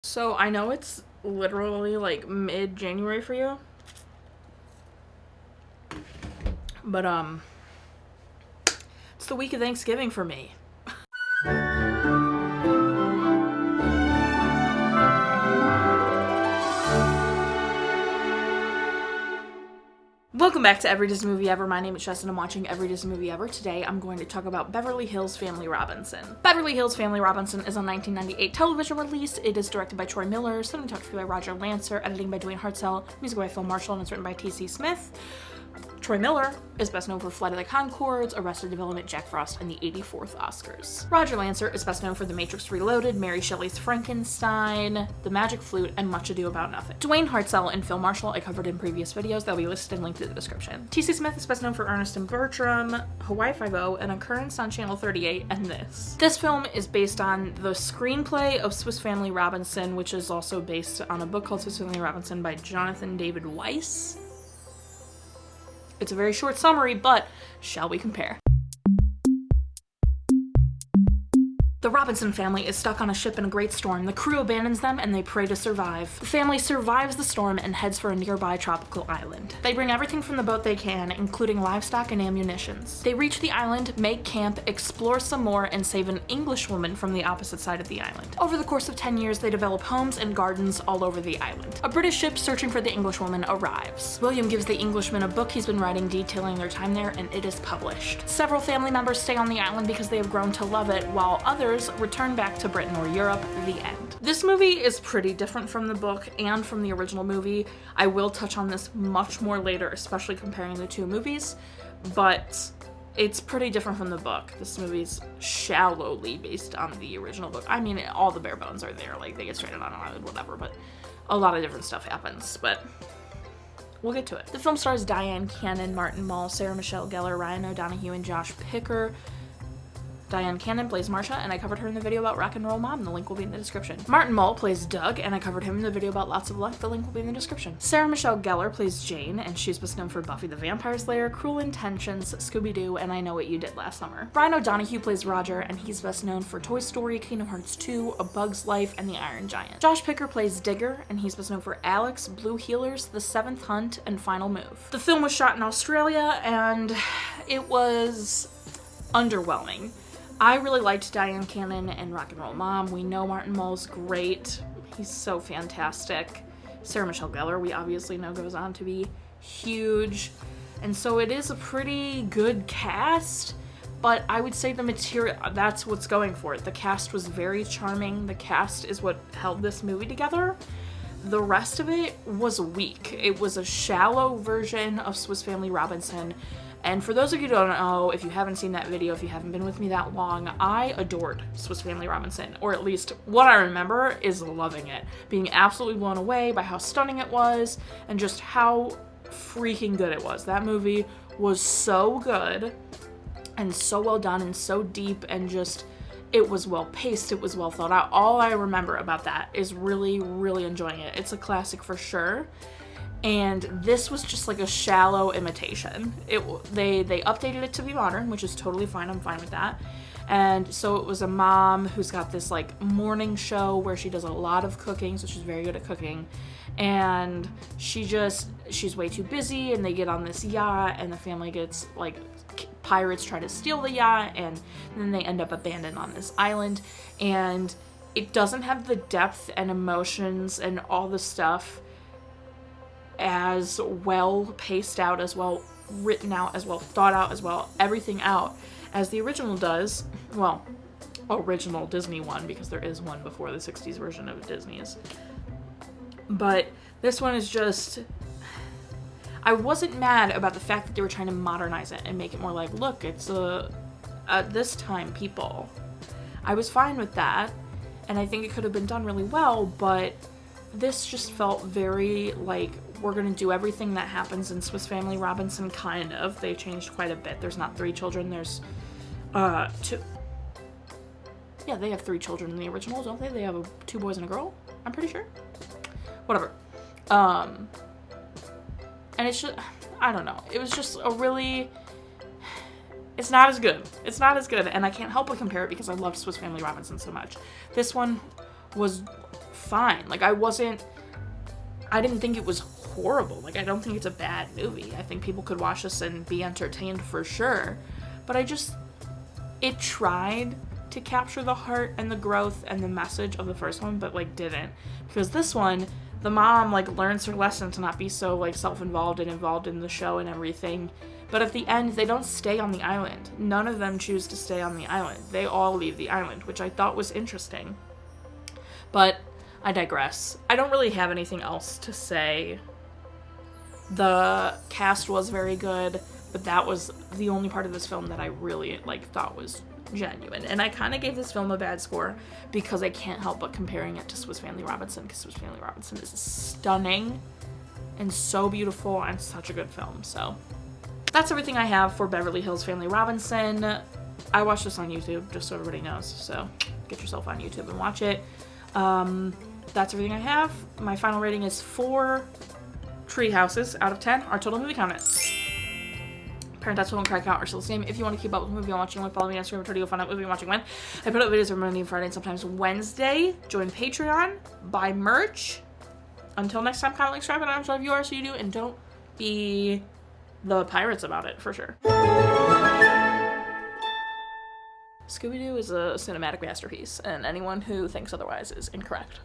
So I know it's literally like mid-January for you, but it's the week of Thanksgiving for me. Welcome back to Every Disney Movie Ever. My name is Jess and I'm watching Every Disney Movie Ever. Today I'm going to talk about Beverly Hills Family Robinson. Beverly Hills Family Robinson is a 1998 television release. It is directed by Troy Miller, cinematography by Roger Lanser, editing by Dwayne Hartzell, music by Phil Marshall, and it's written by T.C. Smith. Troy Miller is best known for Flight of the Conchords, Arrested Development, Jack Frost, and the 84th Oscars. Roger Lanser is best known for The Matrix Reloaded, Mary Shelley's Frankenstein, The Magic Flute, and Much Ado About Nothing. Dwayne Hartzell and Phil Marshall I covered in previous videos that will be listed and linked in the description. T.C. Smith is best known for Ernest and Bertram, Hawaii Five-0, An Occurrence on Channel 38, and this. This film is based on the screenplay of Swiss Family Robinson, which is also based on a book called Swiss Family Robinson by Jonathan David Weiss. It's a very short summary, but shall we compare? The Robinson family is stuck on a ship in a great storm. The crew abandons them and they pray to survive. The family survives the storm and heads for a nearby tropical island. They bring everything from the boat they can, including livestock and ammunitions. They reach the island, make camp, explore some more, and save an Englishwoman from the opposite side of the island. Over the course of 10 years, they develop homes and gardens all over the island. A British ship searching for the Englishwoman arrives. William gives the Englishman a book he's been writing detailing their time there, and it is published. Several family members stay on the island because they have grown to love it, while others return back to Britain or Europe. The end. This movie is pretty different from the book and from the original movie. I will touch on this much more later, especially comparing the two movies, but it's pretty different from the book. This movie's shallowly based on the original book. I mean, all the bare bones are there, like they get stranded on an island, whatever, but a lot of different stuff happens, but we'll get to it. The film stars Diane Cannon, Martin Mull, Sarah Michelle Gellar, Ryan O'Donoghue, and Josh Picker. Diane Cannon plays Marcia, and I covered her in the video about Rock and Roll Mom. The link will be in the description. Martin Mull plays Doug, and I covered him in the video about Lots of Luck. The link will be in the description. Sarah Michelle Gellar plays Jane, and she's best known for Buffy the Vampire Slayer, Cruel Intentions, Scooby-Doo, and I Know What You Did Last Summer. Ryan O'Donoghue plays Roger, and he's best known for Toy Story, Kingdom Hearts 2, A Bug's Life, and The Iron Giant. Josh Picker plays Digger, and he's best known for Alex, Blue Healers, The Seventh Hunt, and Final Move. The film was shot in Australia, and it was underwhelming. I really liked Diane Cannon and Rock and Roll Mom. We know Martin Mull's great. He's so fantastic. Sarah Michelle Gellar, we obviously know, goes on to be huge. And so it is a pretty good cast, but I would say the material, that's what's going for it. The cast was very charming. The cast is what held this movie together. The rest of it was weak. It was a shallow version of Swiss Family Robinson. And for those of you who don't know, if you haven't seen that video, if you haven't been with me that long, I adored Swiss Family Robinson, or at least what I remember is loving it, being absolutely blown away by how stunning it was and just how freaking good it was. That movie was so good and so well done and so deep, and just, it was well paced, it was well thought out. All I remember about that is really, really enjoying it. It's a classic for sure. And this was just like a shallow imitation. They updated it to be modern, which is totally fine. I'm fine with that. And so it was a mom who's got this like morning show where she does a lot of cooking, so she's very good at cooking. And she's way too busy, and they get on this yacht, and the family gets like, pirates try to steal the yacht, and then they end up abandoned on this island. And it doesn't have the depth and emotions and all the stuff as well paced out, as well written out, as well thought out, as well everything out as the original does. Well, original Disney one, because there is one before the 60s version of Disney's. But this one is just, I wasn't mad about the fact that they were trying to modernize it and make it more like, look, it's at this time people. I was fine with that, and I think it could have been done really well, but this just felt very like, we're going to do everything that happens in Swiss Family Robinson, kind of. They changed quite a bit. There's not 3 children, there's 2. Yeah, they have 3 children in the original, don't they? They have 2 boys and a girl, I'm pretty sure. Whatever. And it's just, I don't know. It was just a really, it's not as good. It's not as good, and I can't help but compare it because I loved Swiss Family Robinson so much. This one was fine. Like, I didn't think it was horrible. Like, I don't think it's a bad movie. I think people could watch this and be entertained for sure. But it tried to capture the heart and the growth and the message of the first one, but, like, didn't. Because this one, the mom, like, learns her lesson to not be so, like, self-involved and involved in the show and everything. But at the end, they don't stay on the island. None of them choose to stay on the island. They all leave the island, which I thought was interesting. But I digress. I don't really have anything else to say. The cast was very good, but that was the only part of this film that I really, like, thought was genuine. And I kind of gave this film a bad score because I can't help but comparing it to Swiss Family Robinson, because Swiss Family Robinson is stunning and so beautiful and such a good film. So that's everything I have for Beverly Hills Family Robinson. I watched this on YouTube, just so everybody knows, so get yourself on YouTube and watch it. That's everything I have. My final rating is 4 tree houses out of 10. Our total movie count is Parental and Cry Count are still the same. If you want to keep up with the movie I'm watching, like, follow me on Instagram, Twitter, you'll find out what movie I'm watching when. I put up videos every Monday and Friday and sometimes Wednesday. Join Patreon, buy merch. Until next time, comment, like, subscribe, and I'm sure you are, so you do, and don't be the pirates about it, for sure. Scooby-Doo is a cinematic masterpiece, and anyone who thinks otherwise is incorrect.